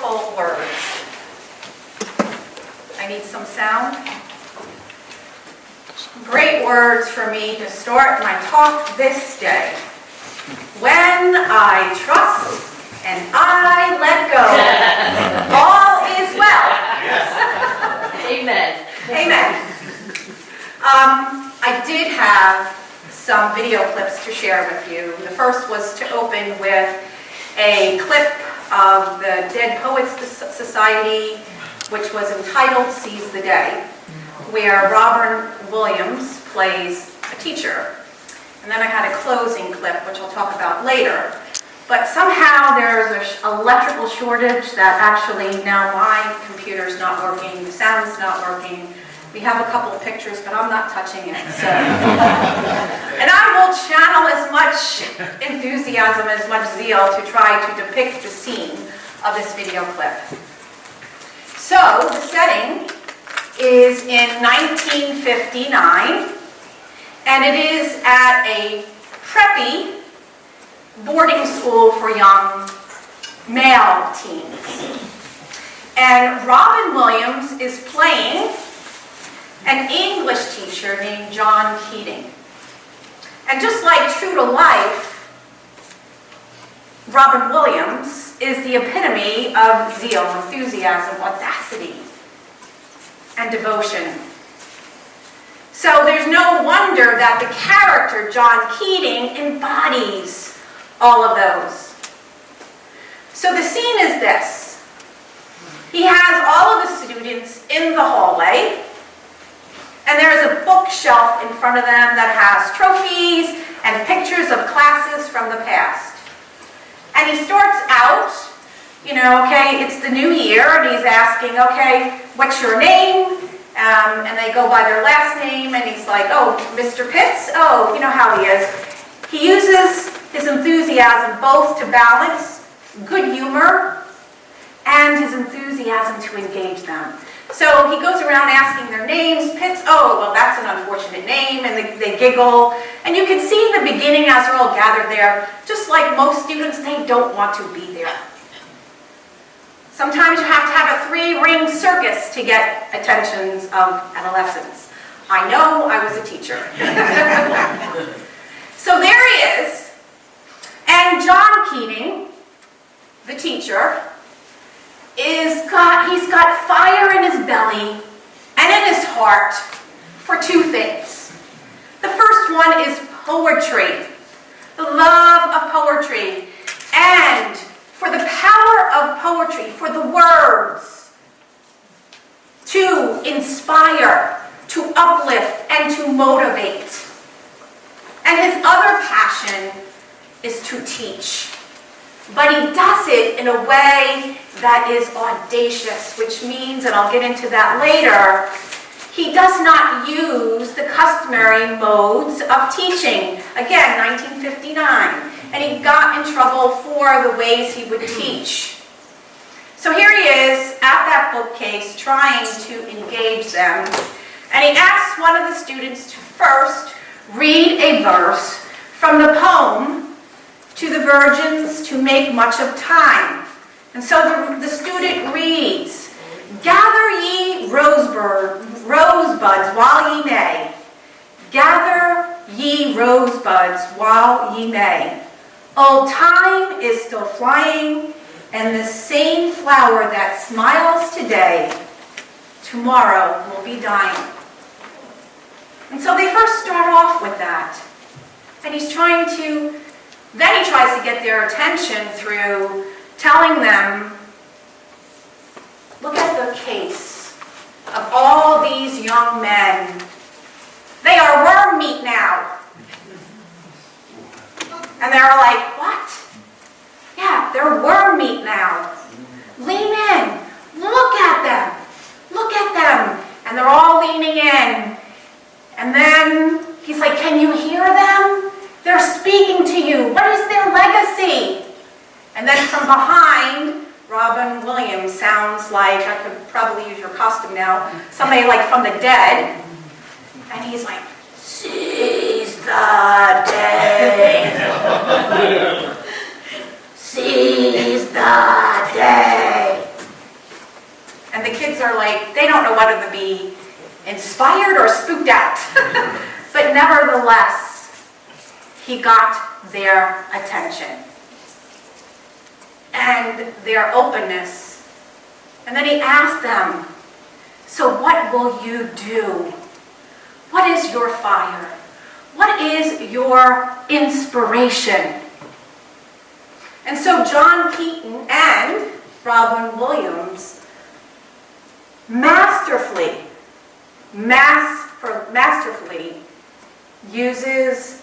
powerful words. I need some sound. Great words for me to start my talk this day. When I trust and I let go, all is well. Amen. Amen. I did have some video clips to share with you. The first was to open with a clip of the Dead Poets Society, which was entitled Seize the Day, where Robin Williams plays a teacher. And then I had a closing clip, which I'll talk about later. But somehow there's an electrical shortage that actually now my computer's not working, the sound's not working. We have a couple of pictures, but I'm not touching it. So. And I will channel as much enthusiasm, as much zeal to try to depict the scene of this video clip. So the setting is in 1959, and it is at a preppy boarding school for young male teens. And Robin Williams is playing an English teacher named John Keating. And just like true to life, Robin Williams is the epitome of zeal, enthusiasm, audacity, and devotion. So there's no wonder that the character John Keating embodies all of those. So the scene is this. He has all of the students in the hallway, and there is a bookshelf in front of them that has trophies and pictures of classes from the past. And he starts out, okay, it's the new year, and he's asking, okay, what's your name? And they go by their last name, and he's like, oh, Mr. Pitts? Oh, you know how he is. He uses his enthusiasm both to balance good humor and his enthusiasm to engage them. So he goes around asking their names. Pitts, oh, well, that's an unfortunate name, and they giggle. And you can see in the beginning as they're all gathered there, just like most students, they don't want to be there. Sometimes you have to have a 3-ring circus to get attentions of adolescents. I know, I was a teacher. So there he is, and John Keating, the teacher, he's got fire in his belly and in his heart for 2 things. The first one is poetry, the love of poetry, and for the power of poetry, for the words, to inspire, to uplift, and to motivate. And his other passion is to teach. But he does it in a way that is audacious, which means, and I'll get into that later, he does not use the customary modes of teaching. Again, 1959. And he got in trouble for the ways he would teach. So here he is at that bookcase trying to engage them. And he asks one of the students to first read a verse from the poem To the Virgins to Make Much of Time. And so the student reads, Gather ye rosebuds while ye may. Gather ye rosebuds while ye may. Old time is still flying, and the same flower that smiles today, tomorrow will be dying. And so they first start off with that. And then he tries to get their attention through telling them, look at the case of all these young men. They are worm meat now. And they're like, what? Yeah, they're worm meat now. Lean in. Look at them. Look at them. And they're all leaning in. And then he's like, can you hear them? They're speaking to you. What is their legacy? And then from behind, Robin Williams sounds like, I could probably use your costume now, somebody like from the dead. And he's like, seize the day. Seize the day. kids are like, they don't know whether to be inspired or spooked out. But nevertheless, he got their attention and their openness. And then he asked them, so what will you do? What is your fire? What is your inspiration? And so John Keaton and Robin Williams masterfully uses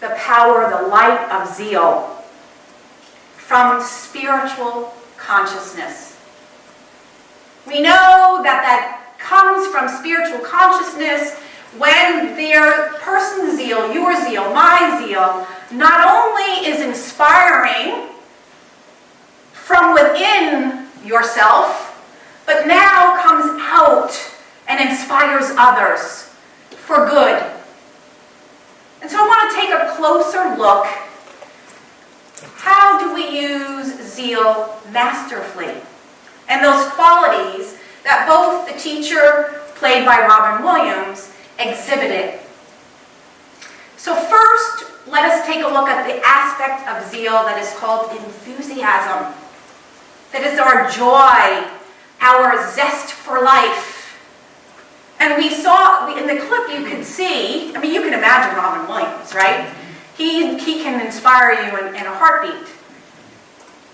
the power, the light of zeal from spiritual consciousness. We know that comes from spiritual consciousness when their person's zeal, your zeal, my zeal, not only is inspiring from within yourself, but now comes out and inspires others for good. And so I want to take a closer look. How do we use zeal masterfully? And those qualities that both the teacher, played by Robin Williams, exhibited. So first, let us take a look at the aspect of zeal that is called enthusiasm. That is our joy, our zest for life. And we saw, in the clip you could see, I mean, you can imagine Robin Williams, right? He can inspire you in a heartbeat.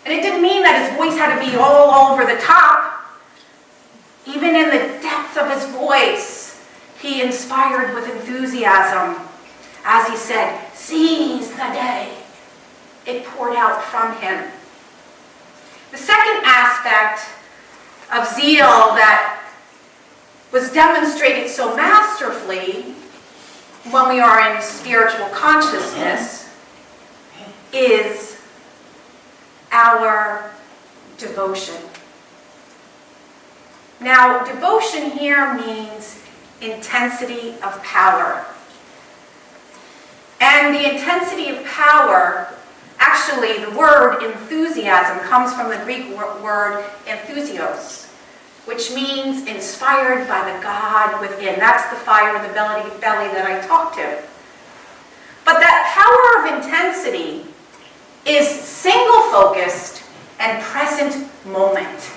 And it didn't mean that his voice had to be all over the top. Even in the depth of his voice, he inspired with enthusiasm. As he said, seize the day. It poured out from him. The second aspect of zeal that was demonstrated so masterfully when we are in spiritual consciousness is our devotion. Now, devotion here means intensity of power. And the intensity of power, actually the word enthusiasm comes from the Greek word enthusios, which means inspired by the God within. That's the fire in the belly that I talked to. But that power of intensity is single-focused and present moment.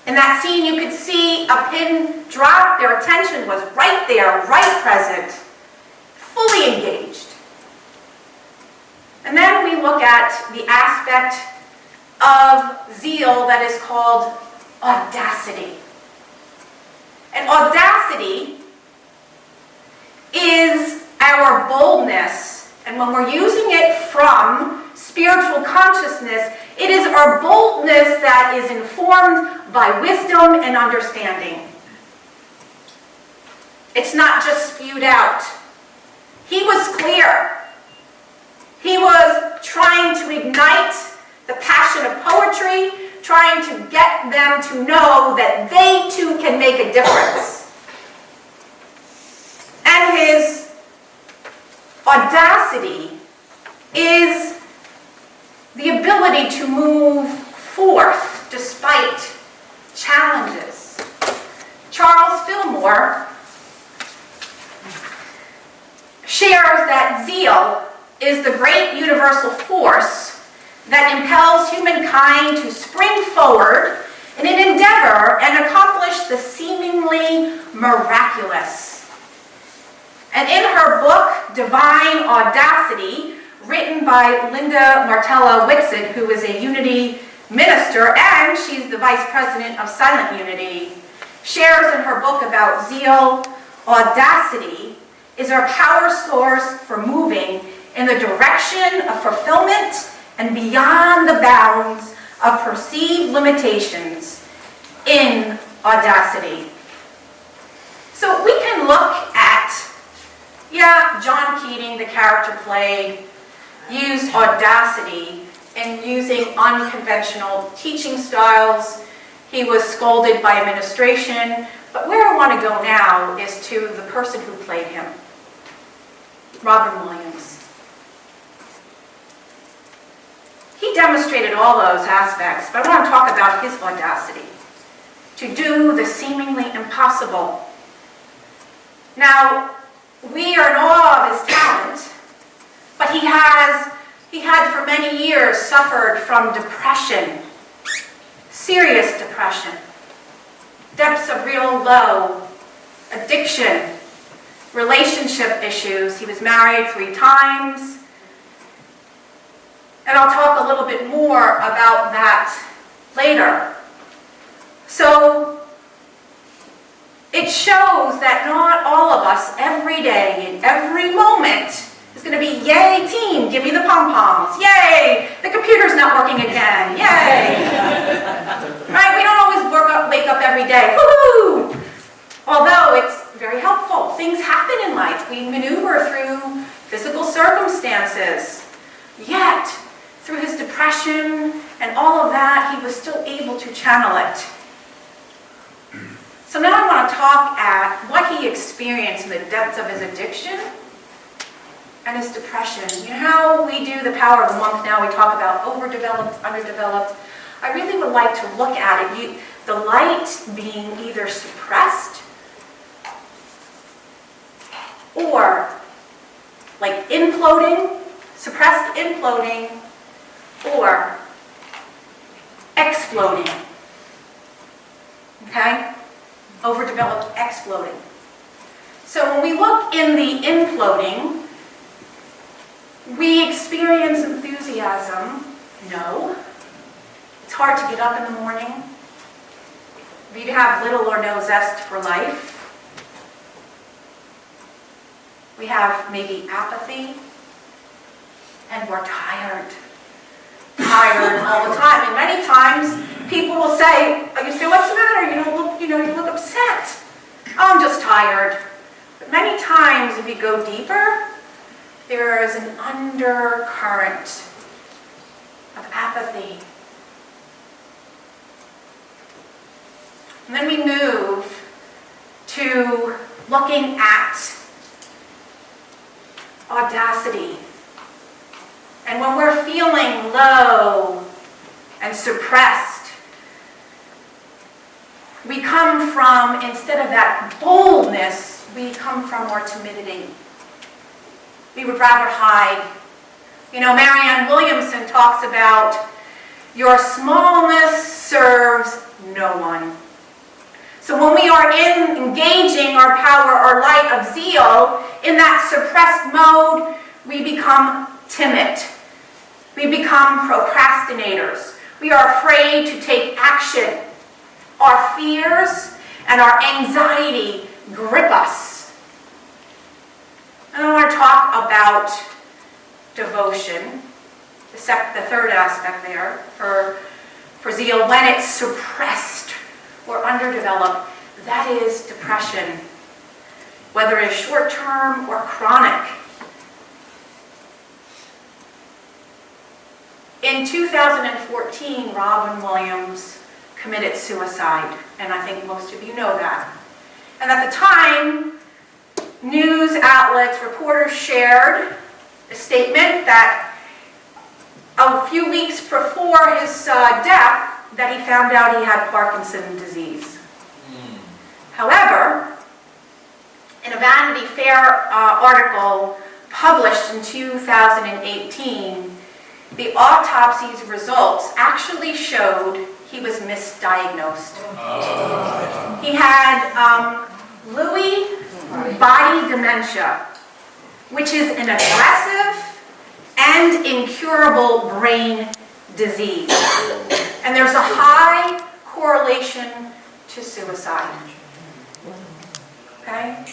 In that scene, you could see a pin drop. Their attention was right there, right present, fully engaged. And then we look at the aspect of zeal that is called audacity. And audacity is our boldness. And when we're using it from spiritual consciousness, it is our boldness that is informed by wisdom and understanding. It's not just spewed out. He was clear. He was trying to ignite the passion of poetry, trying to get them to know that they too can make a difference. And his audacity is the ability to move forth despite challenges. Charles Fillmore shares that zeal is the great universal force that impels humankind to spring forward in an endeavor and accomplish the seemingly miraculous. And in her book, Divine Audacity, written by Linda Martella Whitsitt, who is a Unity minister, and she's the vice president of Silent Unity, shares in her book about zeal, audacity is our power source for moving in the direction of fulfillment and beyond the bounds of perceived limitations in audacity. So we can look at, John Keating, the character played, used audacity in using unconventional teaching styles. He was scolded by administration. But where I want to go now is to the person who played him, Robin Williams. He demonstrated all those aspects, but I want to talk about his audacity. to do the seemingly impossible. Now, we are in awe of his talent, but he had for many years suffered from depression, serious depression, depths of real low, addiction, relationship issues. He was married 3 times. And I'll talk a little bit more about that later. So it shows that not all of us every day, in every moment, is going to be, yay, team, give me the pom-poms. Yay, the computer's not working again. Yay. Right? We don't always wake up every day. Woo-hoo! Although it's very helpful. Things happen in life. We maneuver through physical circumstances. Yet, through his depression and all of that, he was still able to channel it. So now I want to talk at what he experienced in the depths of his addiction and his depression. You know how we do the Power of the Month now, we talk about overdeveloped, underdeveloped. I really would like to look at it. The light being either suppressed or like imploding, suppressed imploding, or exploding. Okay? Overdeveloped exploding. So when we look in the imploding, we experience enthusiasm. No. It's hard to get up in the morning. We have little or no zest for life. We have maybe apathy, and we're tired. Tired all the time. And many times people will say, you say, what's the matter? You look upset. Oh, I'm just tired. But many times if you go deeper, there is an undercurrent of apathy. And then we move to looking at audacity. And when we're feeling low and suppressed, we come from, instead of that boldness, we come from more timidity. We would rather hide. You know, Marianne Williamson talks about, your smallness serves no one. So when we are engaging our power or light of zeal, in that suppressed mode, we become timid. We become procrastinators. We are afraid to take action. Our fears and our anxiety grip us. And I want to talk about devotion, the third aspect there for zeal. When it's suppressed or underdeveloped, that is depression, whether it's short-term or chronic. In 2014, Robin Williams committed suicide, and I think most of you know that. And at the time, news outlets, reporters shared a statement that a few weeks before his death, that he found out he had Parkinson's disease. However, in a Vanity Fair article published in 2018, the autopsy's results actually showed he was misdiagnosed. He had Lewy body dementia, which is an aggressive and incurable brain disease. And there's a high correlation to suicide. Okay?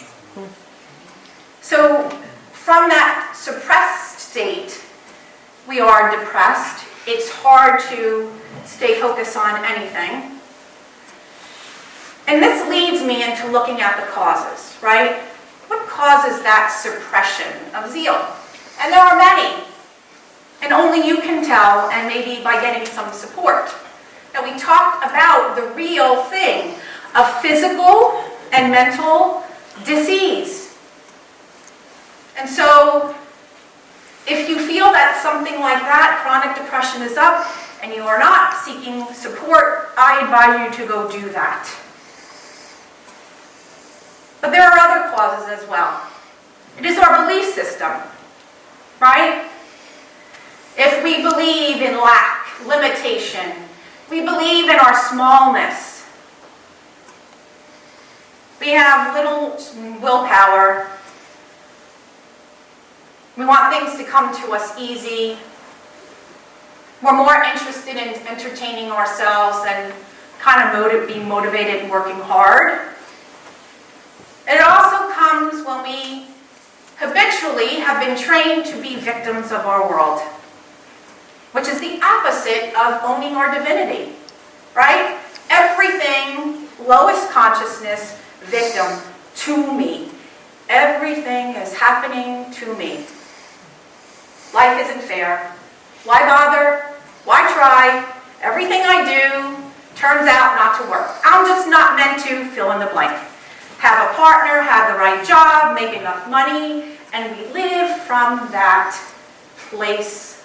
So from that suppressed state, we are depressed. It's hard to stay focused on anything. And this leads me into looking at the causes, right? What causes that suppression of zeal? And there are many. And only you can tell, and maybe by getting some support. Now we talked about the real thing of physical and mental disease. And so if you feel that something like that, chronic depression is up, and you are not seeking support, I advise you to go do that. But there are other causes as well. It is our belief system, right? If we believe in lack, limitation, we believe in our smallness, we have little willpower, we want things to come to us easy, we're more interested in entertaining ourselves than kind of being motivated and working hard. And it also comes when we habitually have been trained to be victims of our world, which is the opposite of owning our divinity, right? Everything, lowest consciousness, victim, to me. Everything is happening to me. Life isn't fair. Why bother? Why try? Everything I do turns out not to work. I'm just not meant to fill in the blank. Have a partner, have the right job, make enough money, and we live from that place.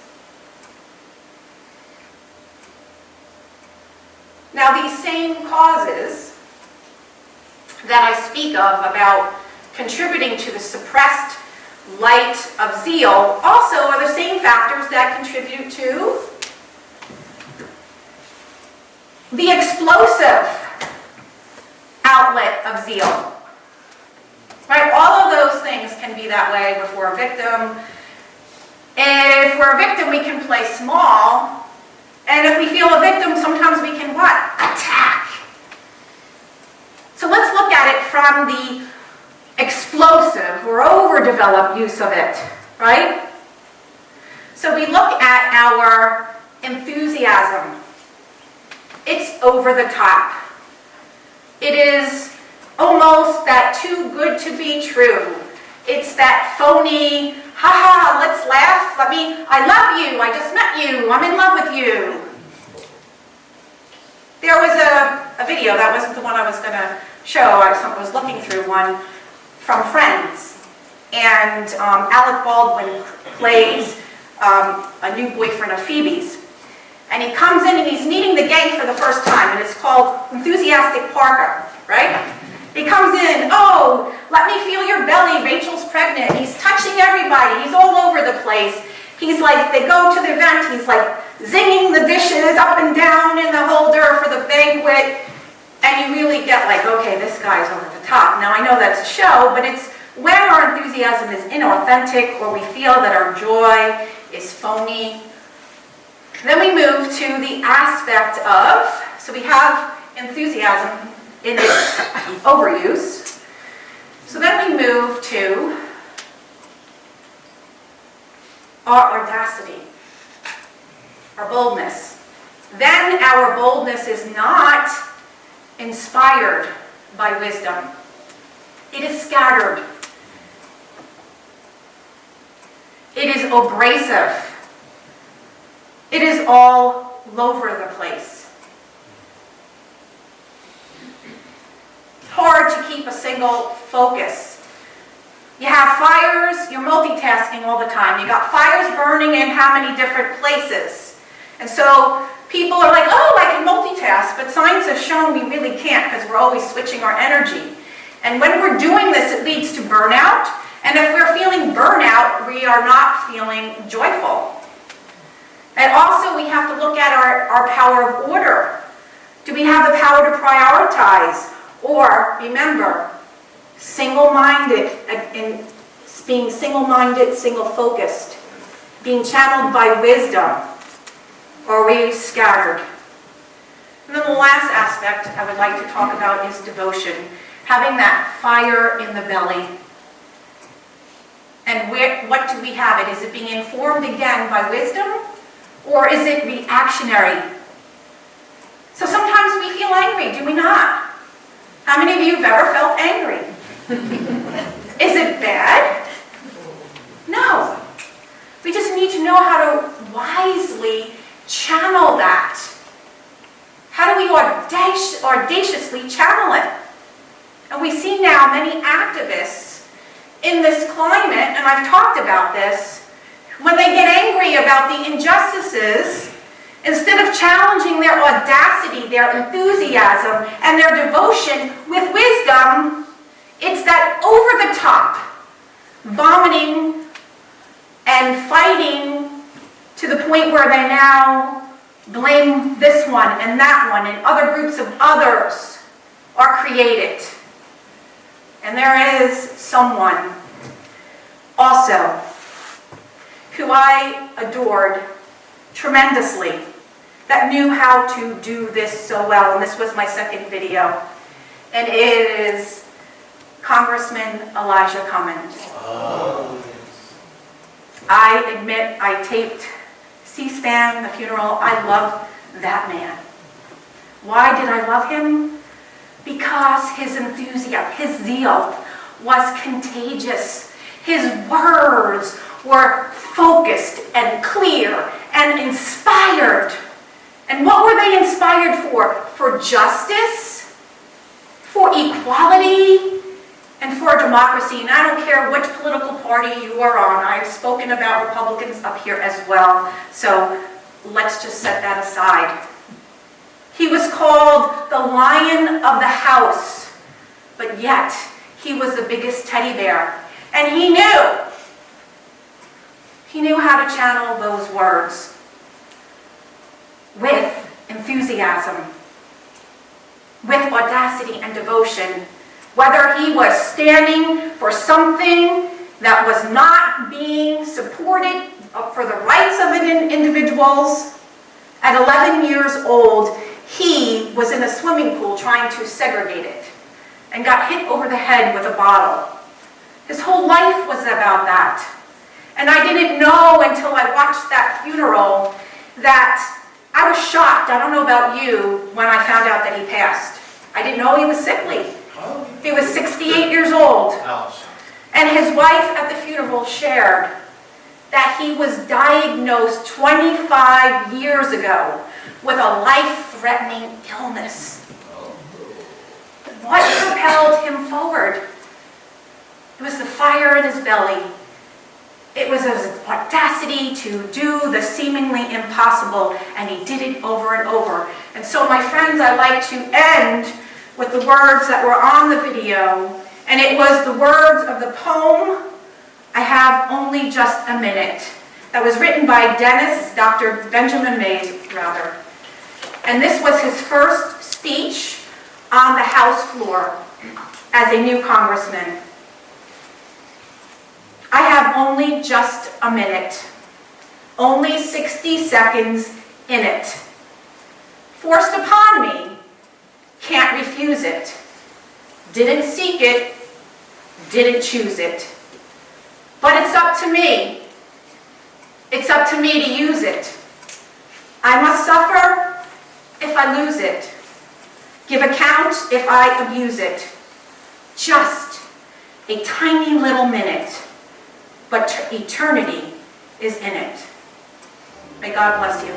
Now, these same causes that I speak of about contributing to the suppressed light of zeal also are the same factors that contribute to the explosive outlet of zeal. Right? All of those things can be that way if we're a victim. If we're a victim, we can play small. And if we feel a victim, sometimes we can what? Attack. So let's look at it from the explosive or overdeveloped use of it, right? So we look at our enthusiasm. It's over the top. It is almost that too good to be true. It's that phony, ha, let's laugh. I love you, I just met you, I'm in love with you. There was a video, that wasn't the one I was going to show, I was looking through one from Friends. And Alec Baldwin plays a new boyfriend of Phoebe's. And he comes in and he's meeting the gang for the first time, and it's called Enthusiastic Parker, right? He comes in, oh, let me feel your belly, Rachel's pregnant. He's touching everybody, he's all over the place. He's like, they go to the event, he's like zinging the dishes up and down in the holder for the banquet. And you really get like, okay, this guy's over the top. Now I know that's a show, but it's when our enthusiasm is inauthentic or we feel that our joy is phony. Then we move to the aspect of, so we have enthusiasm in its overuse. So then we move to our audacity, our boldness. Then our boldness is not inspired by wisdom. It is scattered. It is abrasive. It is all over the place. It's hard to keep a single focus. You have fires, you're multitasking all the time. You got fires burning in how many different places. And so people are like, oh, I can multitask, but science has shown we really can't because we're always switching our energy. And when we're doing this, it leads to burnout. And if we're feeling burnout, we are not feeling joyful. And also we have to look at our power of order. Do we have the power to prioritize? Or, remember, single-minded, in being single-minded, single-focused, being channeled by wisdom, or are we scattered? And then the last aspect I would like to talk about is devotion, having that fire in the belly. And what do we have it? Is it being informed again by wisdom, or is it reactionary? So sometimes we feel angry, do we not? How many of you have ever felt angry? Is it bad? No. We just need to know how to wisely channel that. How do we audaciously channel it? And we see now many activists in this climate, and I've talked about this, when they get angry about the injustices, Instead of challenging their audacity, their enthusiasm, and their devotion with wisdom, it's that over-the-top vomiting and fighting to the point where they now blame this one and that one, and other groups of others are created. And there is someone also who I adored tremendously that knew how to do this so well, and this was my second video, and it is Congressman Elijah Cummings. Oh. I admit I taped C-SPAN, the funeral. I love that man. Why did I love him? Because his enthusiasm, his zeal was contagious. His words were focused and clear and inspired. And what were they inspired for? For justice, for equality, and for democracy. And I don't care which political party you are on. I've spoken about Republicans up here as well. So let's just set that aside. He was called the Lion of the House, but yet he was the biggest teddy bear. And he knew how to channel those words with enthusiasm, with audacity and devotion. Whether he was standing for something that was not being supported for the rights of individuals. At 11 years old, he was in a swimming pool trying to segregate it and got hit over the head with a bottle. His whole life was about that. And I didn't know until I watched that funeral that I was shocked, I don't know about you, when I found out that he passed. I didn't know he was sickly. He was 68 years old. And his wife at the funeral shared that he was diagnosed 25 years ago with a life-threatening illness. What propelled him forward? It was the fire in his belly. It was his audacity to do the seemingly impossible, and he did it over and over. And so, my friends, I'd like to end with the words that were on the video, and it was the words of the poem, I Have Only Just a Minute, that was written by Dr. Benjamin Mays, rather. And this was his first speech on the House floor as a new congressman. I have only just a minute, only 60 seconds in it. Forced upon me, can't refuse it. Didn't seek it, didn't choose it. But it's up to me. It's up to me to use it. I must suffer if I lose it. Give account if I abuse it. Just a tiny little minute, but eternity is in it. May God bless you.